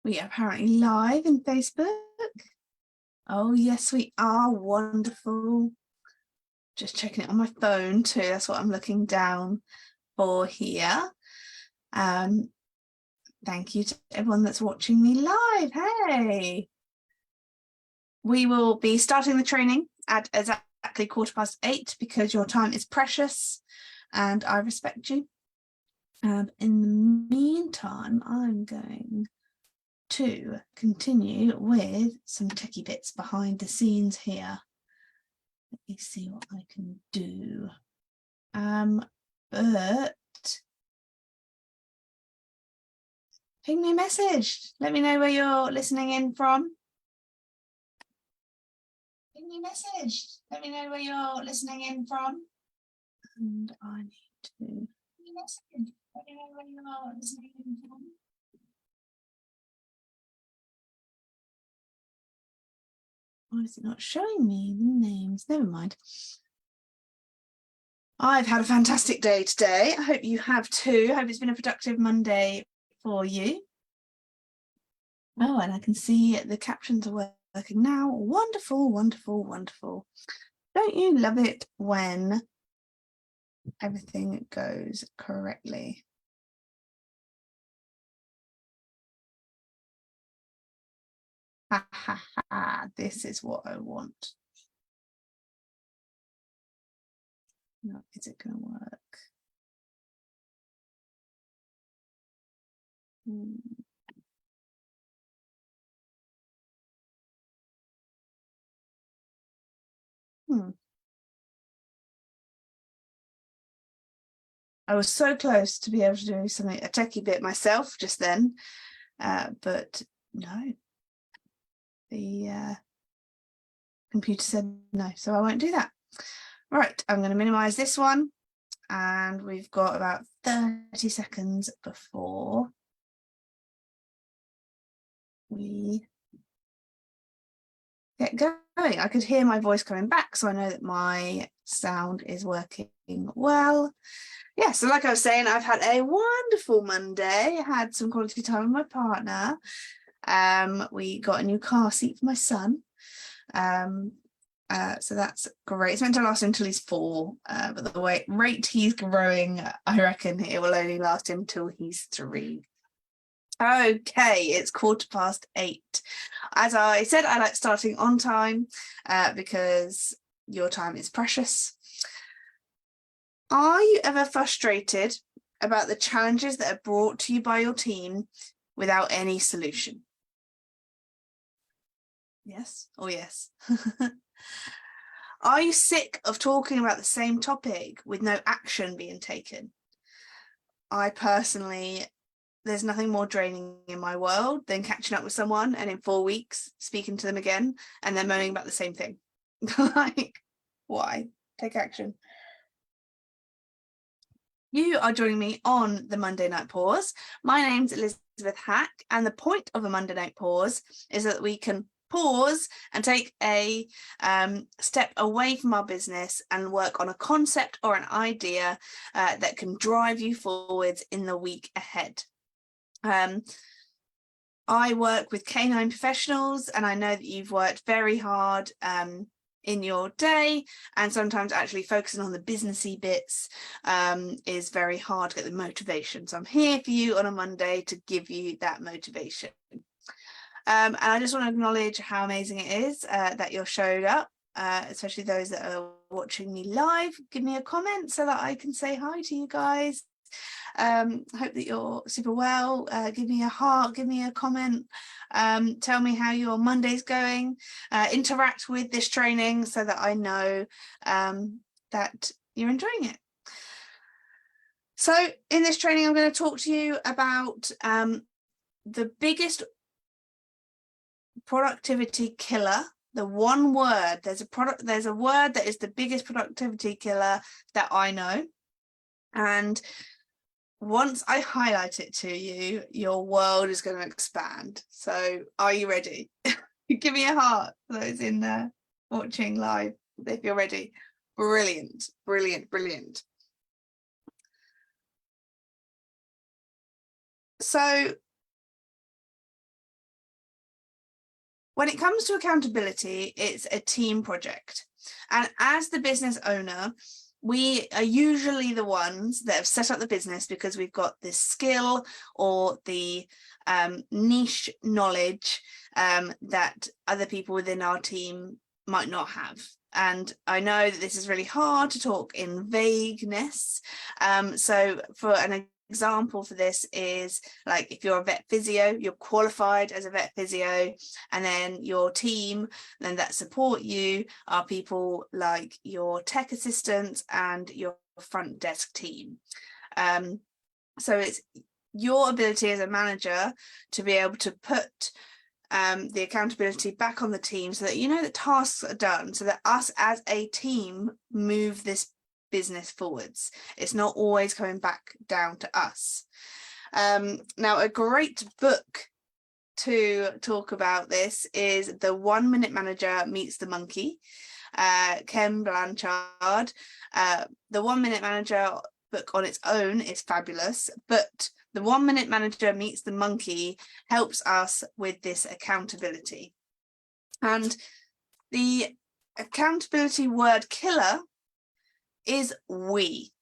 We are apparently live in Facebook. Oh, yes, we are. Wonderful. Just checking it on my phone too. That's what I'm looking down for here. Thank you to everyone that's watching me live. Hey. We will be starting the training at exactly 8:15 because your time is precious and I respect you. In the meantime, I'm going to continue with some techie bits behind the scenes here. Let me see what I can do. But ping me a message. Let me know where you're listening in from. Ping me a message. Let me know where you're listening in from. And I need to ping me a message. Let me know where you're listening in from. Why is it not showing me the names? Never mind. I've had a fantastic day today. I hope you have too. I hope it's been a productive Monday for you. Oh, and I can see the captions are working now. Wonderful, wonderful, wonderful. Don't you love it when everything goes correctly? Ha ha ha, this is what I want. No, is it going to work? I was so close to be able to do something, a techie bit myself just then, but no, the computer said no, so I won't do that. Right, I'm going to minimize this one, and we've got about 30 seconds before we get going. I could hear my voice coming back, so I know that my sound is working well. Yeah, so like I was saying, I've had a wonderful Monday. I had some quality time with my partner. We got a new car seat for my son. So that's great. It's meant to last until he's 4, but the rate he's growing, I reckon it will only last him till he's 3. Okay, it's 8:15. As I said, I like starting on time because your time is precious. Are you ever frustrated about the challenges that are brought to you by your team without any solution? Yes or yes? Are you sick of talking about the same topic with no action being taken? I personally, there's nothing more draining in my world than catching up with someone and in 4 weeks speaking to them again and then moaning about the same thing. Like, why? Take action. You are joining me on the Monday Night Pause. My name's Elizabeth Hack, and the point of a Monday Night Pause is that we can pause and take a step away from our business and work on a concept or an idea that can drive you forwards in the week ahead. I work with canine professionals, and I know that you've worked very hard in your day, and sometimes actually focusing on the businessy bits is very hard to get the motivation. So I'm here for you on a Monday to give you that motivation. And I just want to acknowledge how amazing it is that you're showed up, especially those that are watching me live. Give me a comment so that I can say hi to you guys. Hope that you're super well. Give me a heart, give me a comment, tell me how your Monday's going, interact with this training so that I know that you're enjoying it. So in this training, I'm going to talk to you about the biggest productivity killer. The one word, there's a word that is the biggest productivity killer that I know, and once I highlight it to you, your world is going to expand. So are you ready? Give me a heart for those in there watching live if you're ready. Brilliant, brilliant, brilliant. So when it comes to accountability, it's a team project. And as the business owner, we are usually the ones that have set up the business because we've got this skill or the niche knowledge that other people within our team might not have. And I know that this is really hard to talk in vagueness. So for an example for this is, like, if you're a vet physio, you're qualified as a vet physio, and then your team then that support you are people like your tech assistants and your front desk team. So it's your ability as a manager to be able to put the accountability back on the team so that you know that tasks are done, so that us as a team move this business forwards. It's not always coming back down to us. Now, a great book to talk about this is The 1 Minute Manager Meets the Monkey, Ken Blanchard. The 1 Minute Manager book on its own is fabulous, but The 1 Minute Manager Meets the Monkey helps us with this accountability. And the accountability word killer is we.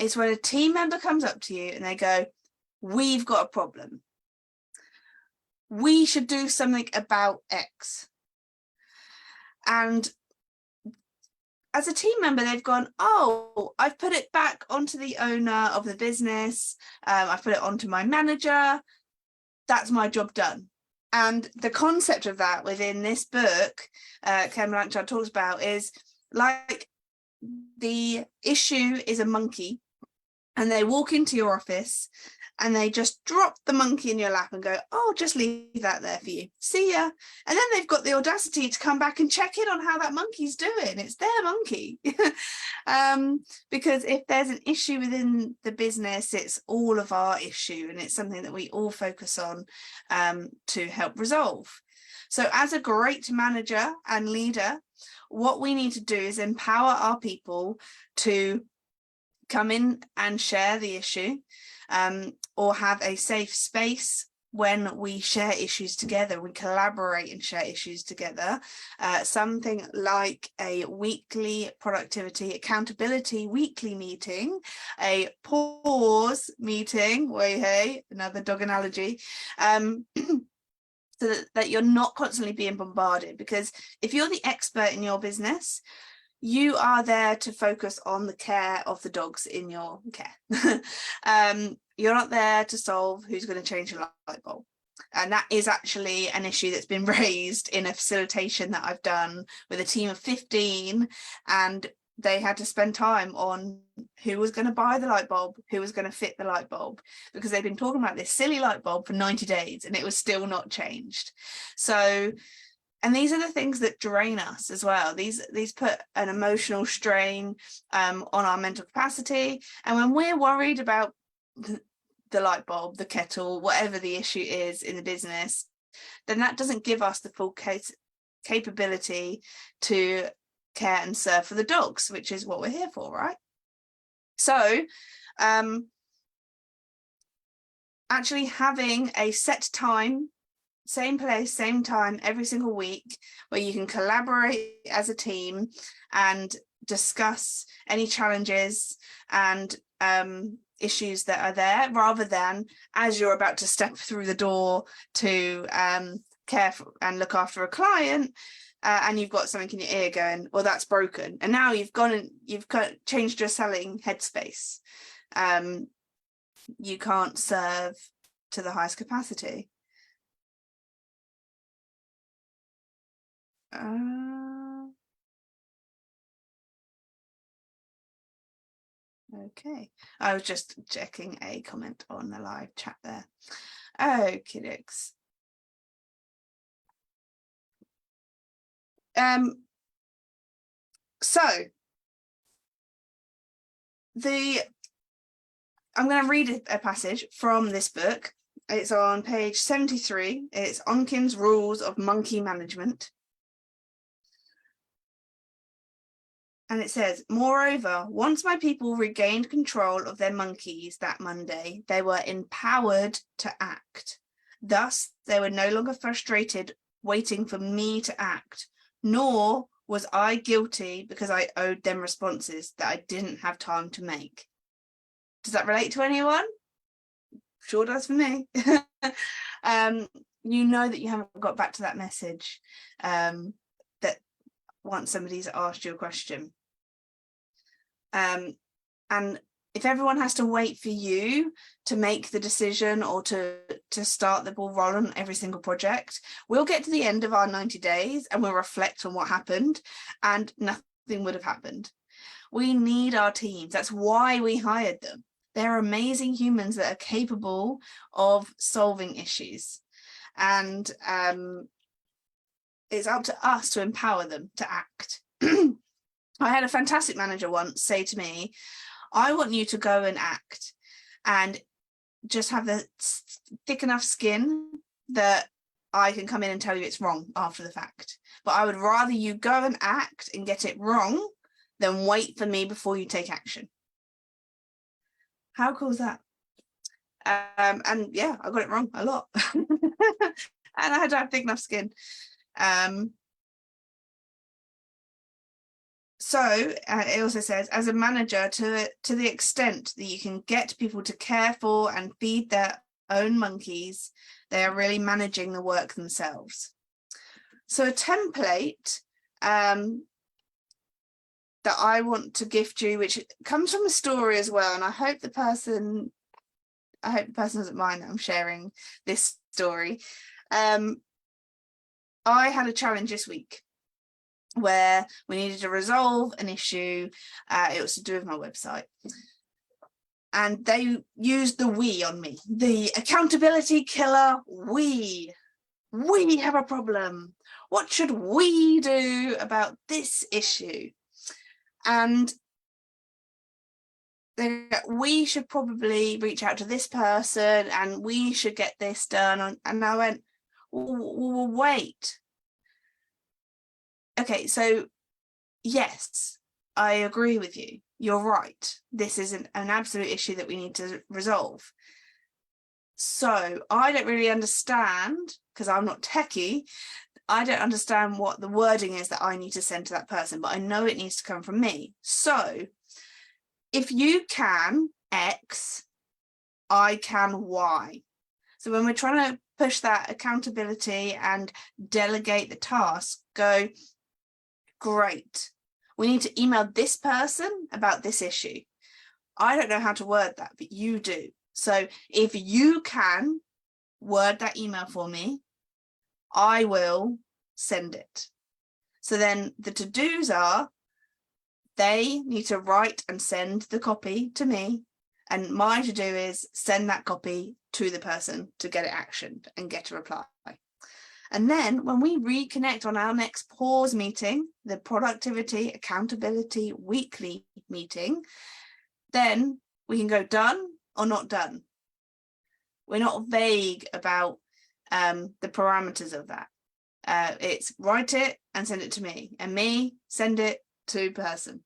It's when a team member comes up to you and they go, we've got a problem. We should do something about X. And as a team member, they've gone, oh, I've put it back onto the owner of the business. I've put it onto my manager. That's my job done. And the concept of that within this book, Ken Blanchard talks about, is like, the issue is a monkey, and they walk into your office and they just drop the monkey in your lap and go, oh, just leave that there for you, see ya. And then they've got the audacity to come back and check in on how that monkey's doing. It's their monkey. Because if there's an issue within the business, it's all of our issue, and it's something that we all focus on to help resolve. So as a great manager and leader, what we need to do is empower our people to come in and share the issue, or have a safe space when we share issues together. We collaborate and share issues together. Something like a weekly productivity accountability weekly meeting, a Paws meeting, way hey, another dog analogy, so that you're not constantly being bombarded. Because if you're the expert in your business, you are there to focus on the care of the dogs in your care. You're not there to solve who's going to change a light bulb. And that is actually an issue that's been raised in a facilitation that I've done with a team of 15, and they had to spend time on who was going to buy the light bulb, who was going to fit the light bulb, because they've been talking about this silly light bulb for 90 days and it was still not changed. So, and these are the things that drain us as well. These put an emotional strain on our mental capacity. And when we're worried about the light bulb, the kettle, whatever the issue is in the business, then that doesn't give us the full capability to care and serve for the dogs, which is what we're here for, right? So actually having a set time, same place, same time, every single week, where you can collaborate as a team and discuss any challenges and issues that are there, rather than as you're about to step through the door to care for and look after a client, and you've got something in your ear going, well, that's broken. And now you've gone and you've changed your selling headspace. You can't serve to the highest capacity. Okay, I was just checking a comment on the live chat there. Okay, dokes. So I'm going to read a passage from this book. It's on page 73. It's Onken's Rules of Monkey Management. And it says, moreover, once my people regained control of their monkeys that Monday, they were empowered to act. Thus, they were no longer frustrated waiting for me to act, nor was I guilty because I owed them responses that I didn't have time to make. Does that relate to anyone? Sure does for me. You know that you haven't got back to that message that once somebody's asked you a question. And if everyone has to wait for you to make the decision or to start the ball rolling on every single project, we'll get to the end of our 90 days and we'll reflect on what happened and nothing would have happened. We need our teams. That's why we hired them. They're amazing humans that are capable of solving issues. And it's up to us to empower them to act. I had a fantastic manager once say to me, I want you to go and act and just have the thick enough skin that I can come in and tell you it's wrong after the fact. But I would rather you go and act and get it wrong than wait for me before you take action. How cool is that? And yeah, I got it wrong a lot. And I had to have thick enough skin. So it also says, as a manager, to the extent that you can get people to care for and feed their own monkeys, they are really managing the work themselves. So a template that I want to gift you, which comes from a story as well, and I hope the person doesn't mind that I'm sharing this story. I had a challenge this week where we needed to resolve an issue. It was to do with my website. And they used the we on me, the accountability killer. We have a problem. What should we do about this issue? And we should probably reach out to this person and we should get this done. And I went, well, wait. Okay, so yes, I agree with you. You're right. This is an absolute issue that we need to resolve. So I don't really understand, because I'm not techie, I don't understand what the wording is that I need to send to that person, but I know it needs to come from me. So if you can X, I can Y. So when we're trying to push that accountability and delegate the task, go, great. We need to email this person about this issue. I don't know how to word that, but you do. So if you can word that email for me, I will send it. So then the to-dos are, they need to write and send the copy to me. And my to-do is send that copy to the person to get it actioned and get a reply. And then when we reconnect on our next Paws meeting, the productivity accountability weekly meeting, then we can go done or not done. We're not vague about the parameters of that. It's write it and send it to me, and me send it to person.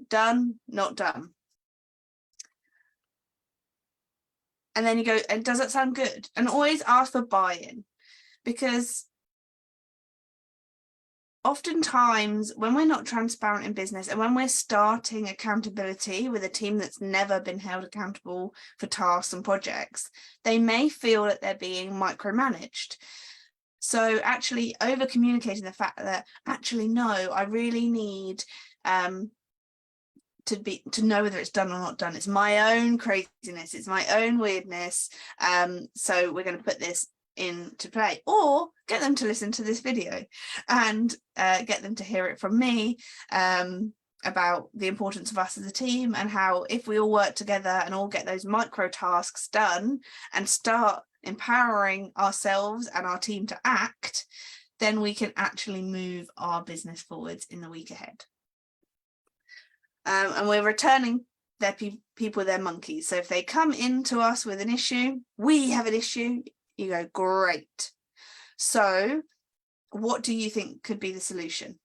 Done, not done. And then you go, and does that sound good? And always ask for buy-in, because oftentimes when we're not transparent in business and when we're starting accountability with a team that's never been held accountable for tasks and projects, they may feel that they're being micromanaged. So actually over communicating the fact that actually, no, I really need to know whether it's done or not done. It's my own craziness, it's my own weirdness. So we're going to put this into play, or get them to listen to this video and get them to hear it from me about the importance of us as a team, and how if we all work together and all get those micro tasks done and start empowering ourselves and our team to act, then we can actually move our business forwards in the week ahead. And we're returning their people their monkeys. So if they come into us with an issue, we have an issue, you go, great. So what do you think could be the solution?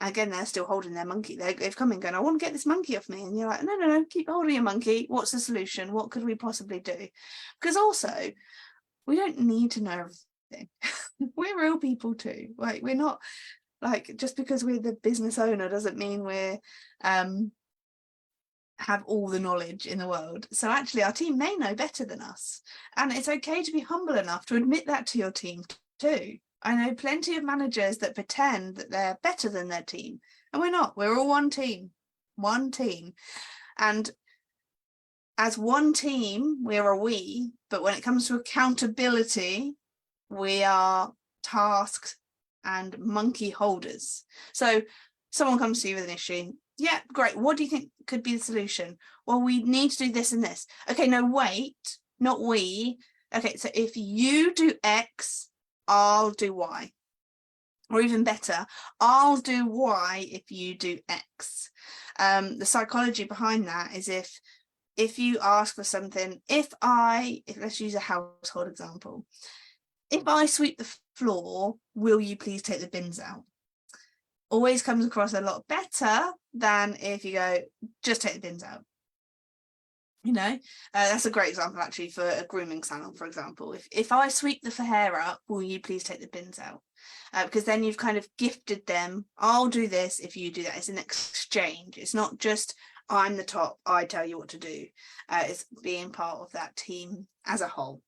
Again, they're still holding their monkey. They've come in going, I want to get this monkey off me. And you're like, no, keep holding your monkey. What's the solution? What could we possibly do? Because also, we don't need to know everything. We're real people too. Like, we're not, like, just because we're the business owner doesn't mean we're have all the knowledge in the world. So actually our team may know better than us, and it's okay to be humble enough to admit that to your team too. I know plenty of managers that pretend that they're better than their team, and we're not. We're all one team. And as one team, we're a we, but when it comes to accountability, we are tasked and monkey holders. So someone comes to you with an issue. Yeah, great. What do you think could be the solution? Well, we need to do this and this. Okay, no, wait, not we. Okay, so if you do X, I'll do Y. Or even better, I'll do Y if you do X. The psychology behind that is if you ask for something, if let's use a household example. If I sweep the floor, will you please take the bins out? Always comes across a lot better than if you go, just take the bins out. You know, that's a great example actually for a grooming salon, for example. If I sweep the hair up, will you please take the bins out? Because then you've kind of gifted them, I'll do this if you do that. It's an exchange. It's not just I'm the top, I tell you what to do. It's being part of that team as a whole.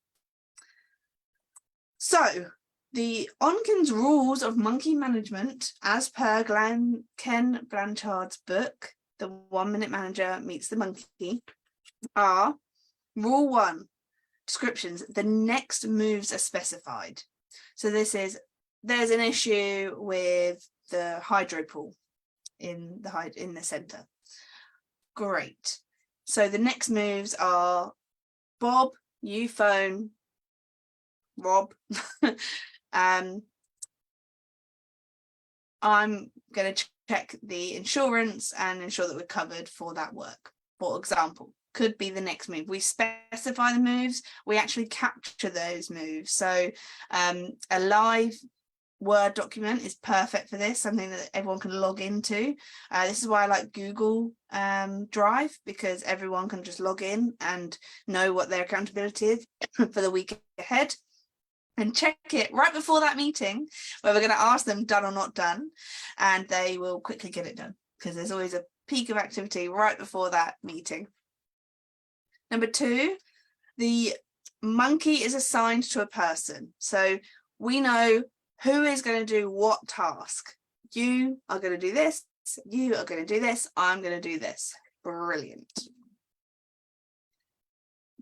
So the Onken's Rules of Monkey Management, as per Ken Blanchard's book, The 1 Minute Manager Meets the Monkey, are: Rule 1, descriptions. The next moves are specified. So this is, there's an issue with the hydro pool in the center. Great. So the next moves are: Bob, you phone Rob. I'm going to check the insurance and ensure that we're covered for that work, for example. Could be the next move. We specify the moves, we actually capture those moves. So a live Word document is perfect for this, something that everyone can log into. This is why I like Google Drive, because everyone can just log in and know what their accountability is for the week ahead, and check it right before that meeting where we're going to ask them done or not done, and they will quickly get it done, because there's always a peak of activity right before that meeting. Number 2, the monkey is assigned to a person. So we know who is going to do what task. You are going to do this, you are going to do this, I'm going to do this. Brilliant.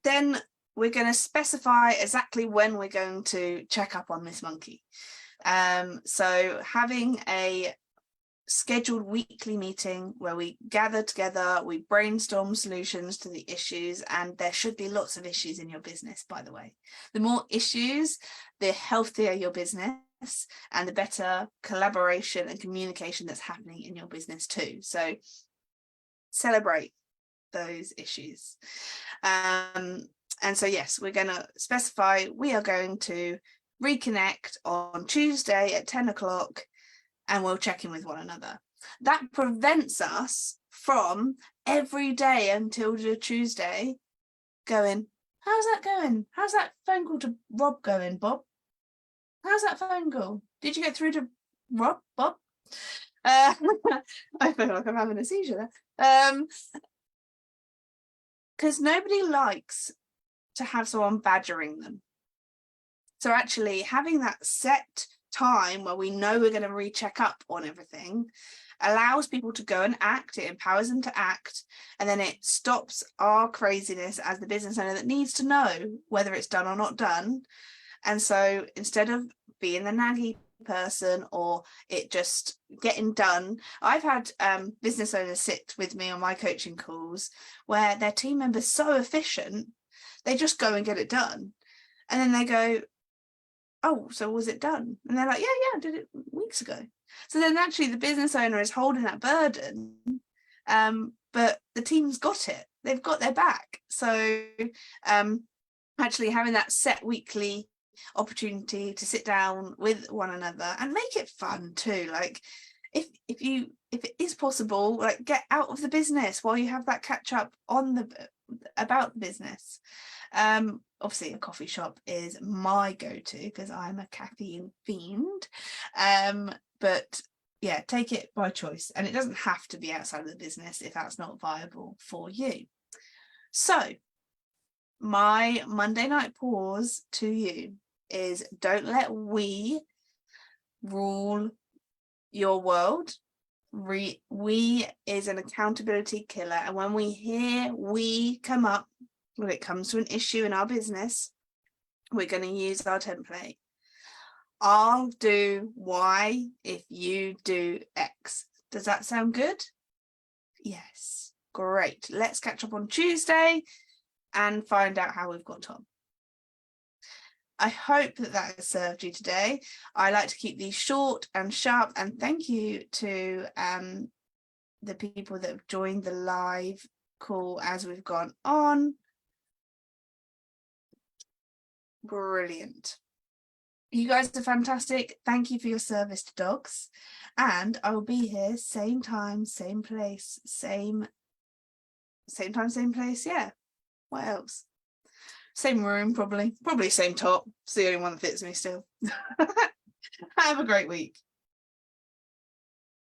Then we're going to specify exactly when we're going to check up on this monkey. So having a scheduled weekly meeting where we gather together, we brainstorm solutions to the issues, and there should be lots of issues in your business, by the way. The more issues, the healthier your business and the better collaboration and communication that's happening in your business too. So celebrate those issues. And so yes, we're going to specify we are going to reconnect on Tuesday at 10 o'clock and we'll check in with one another. That prevents us from every day until the Tuesday going, how's that going? How's that phone call to Rob going, Bob? How's that phone call? Did you get through to Rob, Bob? I feel like I'm having a seizure there. Because nobody likes to have someone badgering them. So actually having that set time where we know we're going to recheck up on everything allows people to go and act. It empowers them to act, and then it stops our craziness as the business owner that needs to know whether it's done or not done. And so instead of being the naggy person or it just getting done, I've had business owners sit with me on my coaching calls where their team members so efficient, they just go and get it done, and then they go, oh, so was it done? And they're like, yeah, I did it weeks ago. So then actually the business owner is holding that burden, but the team's got it. They've got their back. So actually having that set weekly opportunity to sit down with one another and make it fun too. Like if it is possible, like get out of the business while you have that catch up on about the business. obviously a coffee shop is my go-to because I'm a caffeine fiend. But yeah, take it by choice, and it doesn't have to be outside of the business if that's not viable for you. So my Monday night pause to you is, don't let we rule your world. We is an accountability killer, and when we hear we come up when it comes to an issue in our business, we're going to use our template. I'll do Y if you do X. Does that sound good? Yes, great. Let's catch up on Tuesday and find out how we've got on. I hope that has served you today. I like to keep these short and sharp, and thank you to the people that have joined the live call as we've gone on. Brilliant. You guys are fantastic. Thank you for your service to dogs. And I will be here same time, same place, same time, same place. Yeah. What else? Same room, probably same top. It's the only one that fits me still. Have a great week.